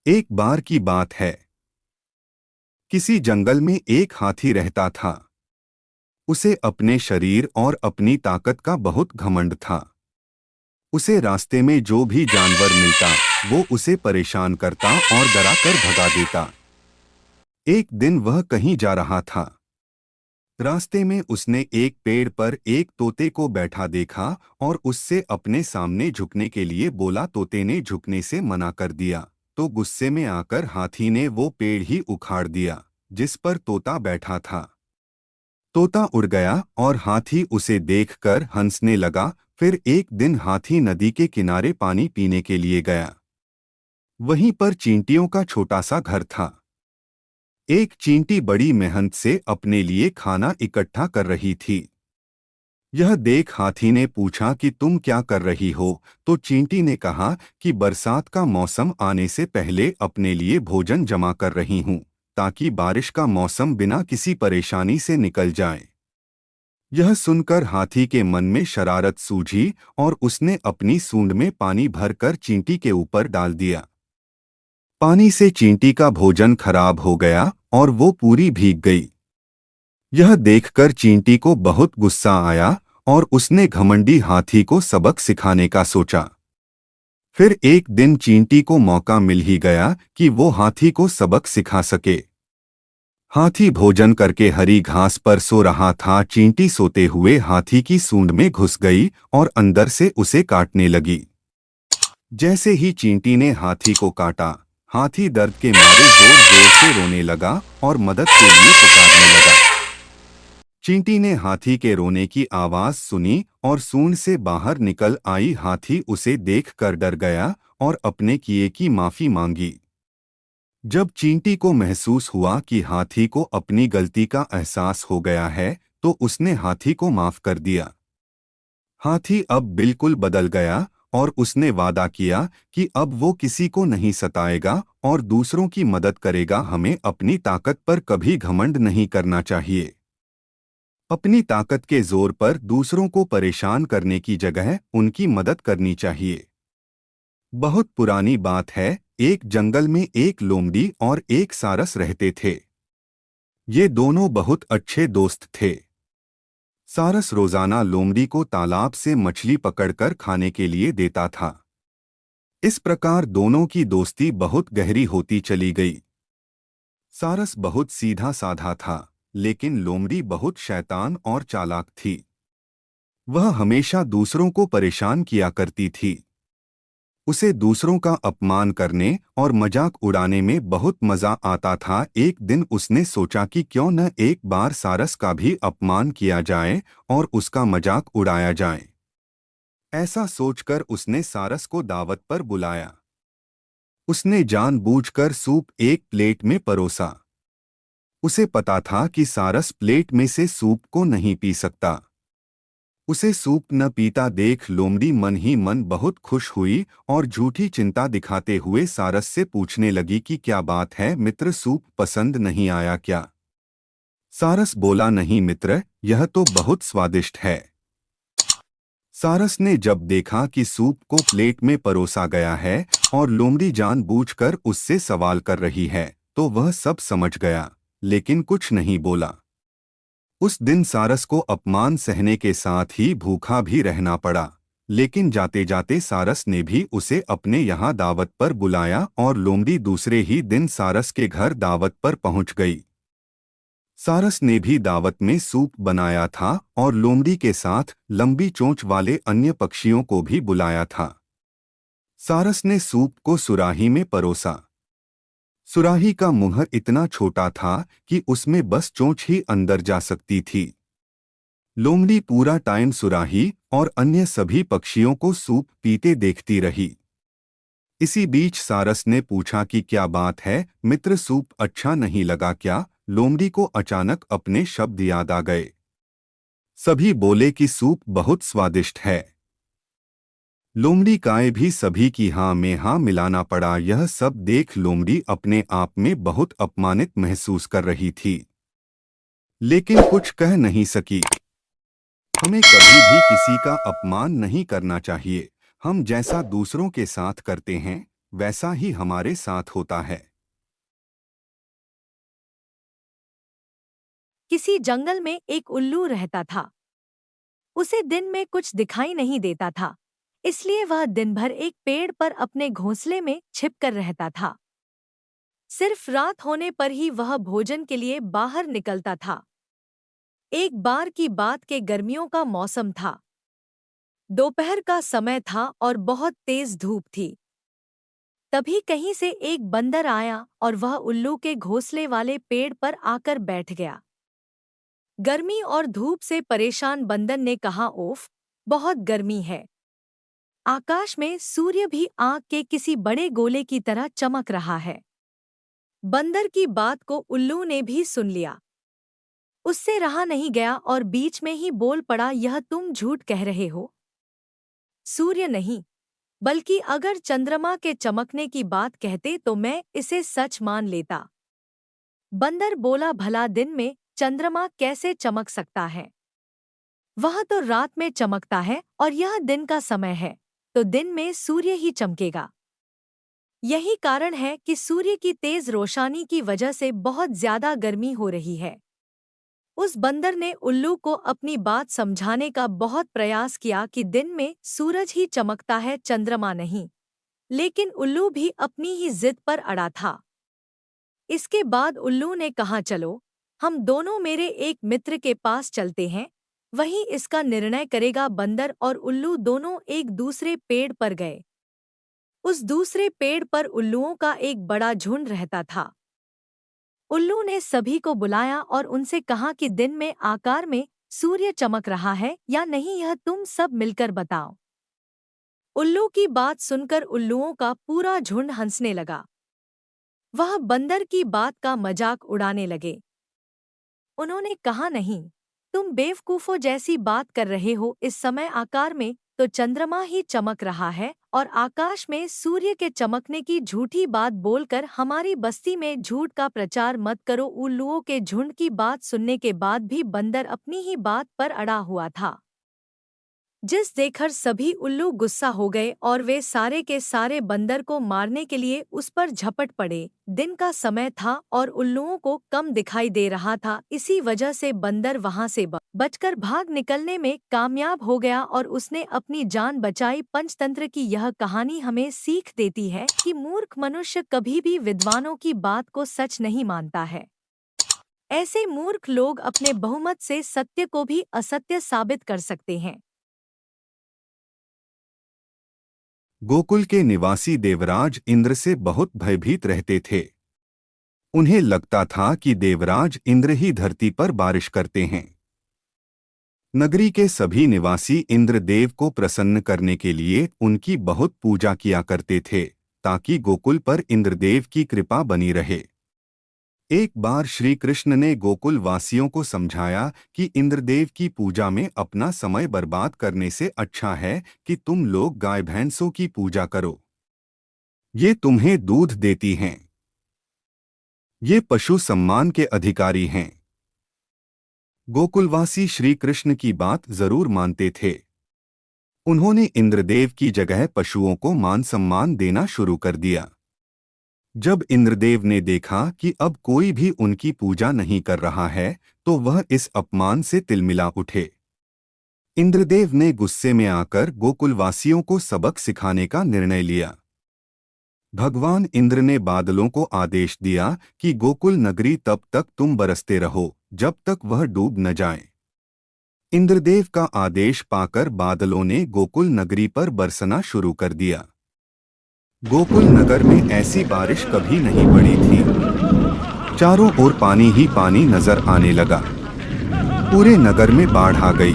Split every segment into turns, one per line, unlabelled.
एक बार की बात है। किसी जंगल में एक हाथी रहता था। उसे अपने शरीर और अपनी ताकत का बहुत घमंड था। उसे रास्ते में जो भी जानवर मिलता वो उसे परेशान करता और डरा कर भगा देता। एक दिन वह कहीं जा रहा था। रास्ते में उसने एक पेड़ पर एक तोते को बैठा देखा और उससे अपने सामने झुकने के लिए बोला। तोते ने झुकने से मना कर दिया तो गुस्से में आकर हाथी ने वो पेड़ ही उखाड़ दिया जिस पर तोता बैठा था। तोता उड़ गया और हाथी उसे देखकर हंसने लगा। फिर एक दिन हाथी नदी के किनारे पानी पीने के लिए गया। वहीं पर चींटियों का छोटा सा घर था। एक चींटी बड़ी मेहनत से अपने लिए खाना इकट्ठा कर रही थी। यह देख हाथी ने पूछा कि तुम क्या कर रही हो। तो चींटी ने कहा कि बरसात का मौसम आने से पहले अपने लिए भोजन जमा कर रही हूँ ताकि बारिश का मौसम बिना किसी परेशानी से निकल जाए। यह सुनकर हाथी के मन में शरारत सूझी और उसने अपनी सूंड में पानी भरकर चींटी के ऊपर डाल दिया। पानी से चींटी का भोजन खराब हो गया और वो पूरी भीग गई। यह देखकर चींटी को बहुत गुस्सा आया और उसने घमंडी हाथी को सबक सिखाने का सोचा। फिर एक दिन चींटी को मौका मिल ही गया कि वो हाथी को सबक सिखा सके। हाथी भोजन करके हरी घास पर सो रहा था। चींटी सोते हुए हाथी की सूंड में घुस गई और अंदर से उसे काटने लगी। जैसे ही चींटी ने हाथी को काटा, हाथी दर्द के मारे जोर जोर से रोने लगा और मदद के लिए पुकारने लगा। चींटी ने हाथी के रोने की आवाज सुनी और सूंड से बाहर निकल आई। हाथी उसे देखकर डर गया और अपने किए की माफी मांगी। जब चींटी को महसूस हुआ कि हाथी को अपनी गलती का एहसास हो गया है तो उसने हाथी को माफ कर दिया। हाथी अब बिल्कुल बदल गया और उसने वादा किया कि अब वो किसी को नहीं सताएगा और दूसरों की मदद करेगा। हमें अपनी ताकत पर कभी घमंड नहीं करना चाहिए। अपनी ताकत के जोर पर दूसरों को परेशान करने की जगह उनकी मदद करनी चाहिए। बहुत पुरानी बात है। एक जंगल में एक लोमड़ी और एक सारस रहते थे। ये दोनों बहुत अच्छे दोस्त थे। सारस रोजाना लोमड़ी को तालाब से मछली पकड़कर खाने के लिए देता था। इस प्रकार दोनों की दोस्ती बहुत गहरी होती चली गई। सारस बहुत सीधा साधा था, लेकिन लोमड़ी बहुत शैतान और चालाक थी। वह हमेशा दूसरों को परेशान किया करती थी। उसे दूसरों का अपमान करने और मजाक उड़ाने में बहुत मजा आता था। एक दिन उसने सोचा कि क्यों न एक बार सारस का भी अपमान किया जाए और उसका मजाक उड़ाया जाए। ऐसा सोचकर उसने सारस को दावत पर बुलाया। उसने जानबूझकर सूप एक प्लेट में परोसा। उसे पता था कि सारस प्लेट में से सूप को नहीं पी सकता। उसे सूप न पीता देख लोमड़ी मन ही मन बहुत खुश हुई और झूठी चिंता दिखाते हुए सारस से पूछने लगी कि क्या बात है मित्र, सूप पसंद नहीं आया क्या? सारस बोला, नहीं मित्र, यह तो बहुत स्वादिष्ट है। सारस ने जब देखा कि सूप को प्लेट में परोसा गया है और लोमड़ी जानबूझकर उससे सवाल कर रही है तो वह सब समझ गया, लेकिन कुछ नहीं बोला। उस दिन सारस को अपमान सहने के साथ ही भूखा भी रहना पड़ा। लेकिन जाते जाते सारस ने भी उसे अपने यहाँ दावत पर बुलाया और लोमड़ी दूसरे ही दिन सारस के घर दावत पर पहुंच गई। सारस ने भी दावत में सूप बनाया था और लोमड़ी के साथ लंबी चोंच वाले अन्य पक्षियों को भी बुलाया था। सारस ने सूप को सुराही में परोसा। सुराही का मुंह इतना छोटा था कि उसमें बस चोंच ही अंदर जा सकती थी। लोमड़ी पूरा टाइम सुराही और अन्य सभी पक्षियों को सूप पीते देखती रही। इसी बीच सारस ने पूछा कि क्या बात है मित्र, सूप अच्छा नहीं लगा क्या? लोमड़ी को अचानक अपने शब्द याद आ गए। सभी बोले कि सूप बहुत स्वादिष्ट है। लोमड़ी काय भी सभी की हाँ में हाँ मिलाना पड़ा। यह सब देख लोमड़ी अपने आप में बहुत अपमानित महसूस कर रही थी, लेकिन कुछ कह नहीं सकी। हमें कभी भी किसी का अपमान नहीं करना चाहिए। हम जैसा दूसरों के साथ करते हैं वैसा ही हमारे साथ होता है।
किसी जंगल में एक उल्लू रहता था। उसे दिन में कुछ दिखाई नहीं देता था, इसलिए वह दिन भर एक पेड़ पर अपने घोंसले में छिपकर रहता था। सिर्फ रात होने पर ही वह भोजन के लिए बाहर निकलता था। एक बार की बात के गर्मियों का मौसम था। दोपहर का समय था और बहुत तेज धूप थी। तभी कहीं से एक बंदर आया और वह उल्लू के घोंसले वाले पेड़ पर आकर बैठ गया। गर्मी और धूप से परेशान बंदर ने कहा, ओफ, बहुत गर्मी है। आकाश में सूर्य भी आग के किसी बड़े गोले की तरह चमक रहा है। बंदर की बात को उल्लू ने भी सुन लिया। उससे रहा नहीं गया और बीच में ही बोल पड़ा, यह तुम झूठ कह रहे हो। सूर्य नहीं, बल्कि अगर चंद्रमा के चमकने की बात कहते तो मैं इसे सच मान लेता। बंदर बोला, भला दिन में चंद्रमा कैसे चमक सकता है? वह तो रात में चमकता है और यह दिन का समय है, तो दिन में सूर्य ही चमकेगा। यही कारण है कि सूर्य की तेज रोशनी की वजह से बहुत ज्यादा गर्मी हो रही है। उस बंदर ने उल्लू को अपनी बात समझाने का बहुत प्रयास किया कि दिन में सूरज ही चमकता है, चंद्रमा नहीं। लेकिन उल्लू भी अपनी ही जिद पर अड़ा था। इसके बाद उल्लू ने कहा, चलो हम दोनों मेरे एक मित्र के पास चलते हैं, वही इसका निर्णय करेगा। बंदर और उल्लू दोनों एक दूसरे पेड़ पर गए। उस दूसरे पेड़ पर उल्लुओं का एक बड़ा झुंड रहता था। उल्लू ने सभी को बुलाया और उनसे कहा कि दिन में आकार में सूर्य चमक रहा है या नहीं, यह तुम सब मिलकर बताओ। उल्लू की बात सुनकर उल्लुओं का पूरा झुंड हंसने लगा। वह बंदर की बात का मजाक उड़ाने लगे। उन्होंने कहा, नहीं, तुम बेवकूफों जैसी बात कर रहे हो। इस समय आकार में तो चंद्रमा ही चमक रहा है और आकाश में सूर्य के चमकने की झूठी बात बोलकर हमारी बस्ती में झूठ का प्रचार मत करो। उल्लुओं के झुंड की बात सुनने के बाद भी बंदर अपनी ही बात पर अड़ा हुआ था, जिस देखकर सभी उल्लू गुस्सा हो गए और वे सारे के सारे बंदर को मारने के लिए उस पर झपट पड़े। दिन का समय था और उल्लुओं को कम दिखाई दे रहा था, इसी वजह से बंदर वहां से बचकर भाग निकलने में कामयाब हो गया और उसने अपनी जान बचाई। पंचतंत्र की यह कहानी हमें सीख देती है कि मूर्ख मनुष्य कभी भी विद्वानों की बात को सच नहीं मानता है। ऐसे मूर्ख लोग अपने बहुमत से सत्य को भी असत्य साबित कर सकते हैं।
गोकुल के निवासी देवराज इंद्र से बहुत भयभीत रहते थे। उन्हें लगता था कि देवराज इंद्र ही धरती पर बारिश करते हैं। नगरी के सभी निवासी इंद्रदेव को प्रसन्न करने के लिए उनकी बहुत पूजा किया करते थे, ताकि गोकुल पर इंद्रदेव की कृपा बनी रहे। एक बार श्री कृष्ण ने गोकुल वासियों को समझाया कि इंद्रदेव की पूजा में अपना समय बर्बाद करने से अच्छा है कि तुम लोग गाय भैंसों की पूजा करो। ये तुम्हें दूध देती हैं। ये पशु सम्मान के अधिकारी हैं। गोकुलवासी श्री कृष्ण की बात जरूर मानते थे। उन्होंने इंद्रदेव की जगह पशुओं को मान सम्मान देना शुरू कर दिया। जब इंद्रदेव ने देखा कि अब कोई भी उनकी पूजा नहीं कर रहा है, तो वह इस अपमान से तिलमिला उठे। इंद्रदेव ने गुस्से में आकर गोकुलवासियों को सबक सिखाने का निर्णय लिया। भगवान इंद्र ने बादलों को आदेश दिया कि गोकुल नगरी तब तक तुम बरसते रहो जब तक वह डूब न जाए। इंद्रदेव का आदेश पाकर बादलों ने गोकुल नगरी पर बरसना शुरू कर दिया। गोकुल नगर में ऐसी बारिश कभी नहीं पड़ी थी। चारों ओर पानी ही पानी नजर आने लगा। पूरे नगर में बाढ़ आ गई।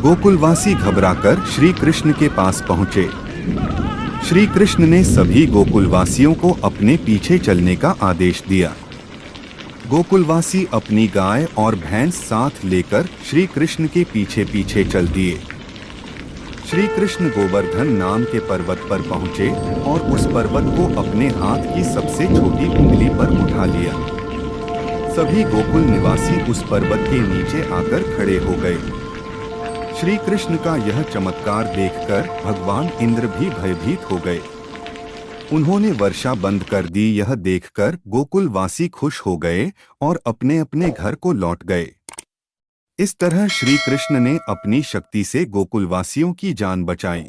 गोकुलवासी घबराकर श्री कृष्ण के पास पहुंचे। श्री कृष्ण ने सभी गोकुलवासियों को अपने पीछे चलने का आदेश दिया। गोकुलवासी अपनी गाय और भैंस साथ लेकर श्री कृष्ण के पीछे पीछे चल दिए। श्री कृष्ण गोवर्धन नाम के पर्वत पर पहुंचे और उस पर्वत को अपने हाथ की सबसे छोटी उंगली पर उठा लिया। सभी गोकुल निवासी उस पर्वत के नीचे आकर खड़े हो गए। श्री कृष्ण का यह चमत्कार देखकर भगवान इंद्र भी भयभीत हो गए। उन्होंने वर्षा बंद कर दी। यह देखकर गोकुलवासी खुश हो गए और अपने अपने घर को लौट गए। इस तरह श्री कृष्ण ने अपनी शक्ति से गोकुलवासियों की जान बचाई।